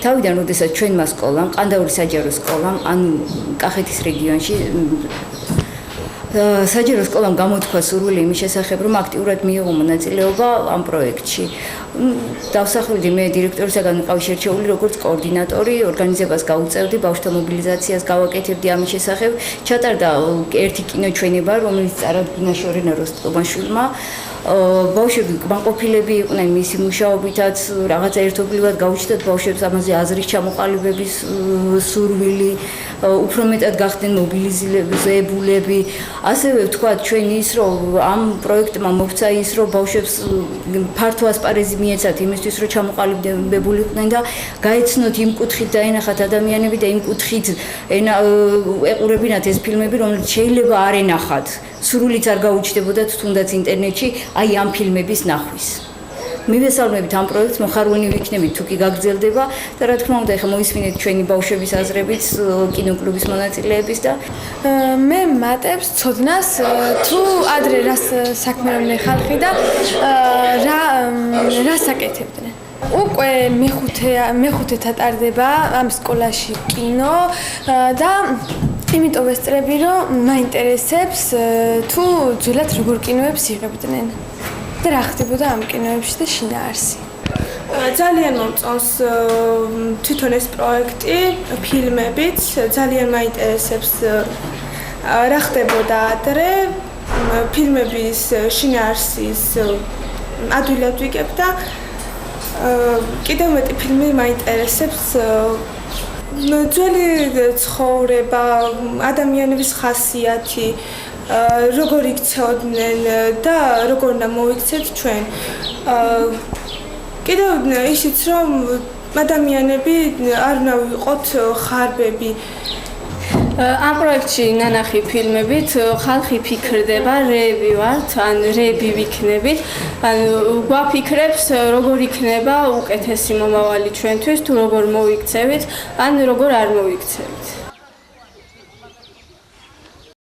თავიდან როდესაც ჩვენმა სკოლამ, ყანდაურის საჯარო სკოლამ, ან კახეთის რეგიონში საჯარო სკოლამ გამოთქვა სურვილი იმის შესახებ, რომ აქტიურად მიიღო მონაწილეობა ამ პროექტში. დავსახელდი მე დირექტორისაგან ვიყავი შერჩეული როგორც კოორდინატორი, ორგანიზებას გავუწევდი, ბავშვთა მობილიზაციას გავაკეთებდი ამის შესახებ. ჩატარდა ერთი კინოჩვენება, რომელიც წარადგინა შორენა როსტომაშვილმა. ბავშვები კმაყოფილები იყვნენ მისი მუშაობითაც, რაღაცა ერთობლივად გაუჩნდათ ბავშვებს ამაზე აზრის ჩამოყალიბების სურვილი, უფრო მეტად გახდნენ მობილიზებულები. ასევე ვთქვათ, ჩვენ ის რომ ამ პროექტმა მოგვცა ის რომ ბავშვებს ფართო ასპარეზი მიეცათ იმისთვის რომ ჩამოყალიბებულიყვნენ და გაეცნოთ იმ კუთხით დაენახათ ადამიანები და იმ კუთხით ეყურებინათ ეს ფილმები, რომელიც შეიძლება არ ენახათ. სრულიც არ გაუჩნდებოდათ თუნდაც ინტერნეტში აი ამ ფილმების ნახვის. მივესალმებით ამ პროექტს, მოხარული ვიქნებით თუ კი გაგრძელდება და რა თქმა უნდა, ეხლა მოისმინეთ ჩვენი ბავშვების აზრებიც კინოკლუბის მონაწილეების და მე მატებს ცოდნას თუ ადრე რას საქმე რომნე ხალხი და რა საკეთებდნენ. უკვე მეხუთე ტარდება ამ სკოლაში კინო და იმიტომ ვესწრები რომ მაინტერესებს თუ ძველად როგორ კინოებს იღებდნენ. და რა ხდებოდა ამ კინოებში და შინაარსი. ძალიან მომწონს თვითონ ეს პროექტი, ფილმებიც, ძალიან მაინტერესებს რა ხდებოდა ადრე, ფილმების შინაარსის ადვილად ვიგებ და კიდევ მეტი ფილმი მაინტერესებს ძველი ცხოვრება, ადამიანების ხასიათი, როგორ იქცეოდნენ და როგორ უნდა მოვიქცეთ ჩვენ. კიდევ ისიც რომ ადამიანები არ უნდა ვიყოთ ხარბები. ამ პროექტში ნანახი ფილმებით ხალხი ფიქრდება, რეები ვართ, ან რეები ვიქნებით, ან გვაფიქრებს როგორ იქნება უკეთესი მომავალი ჩვენთვის, თუ როგორ მოვიქცევით, ან როგორ არ მოვიქცევით.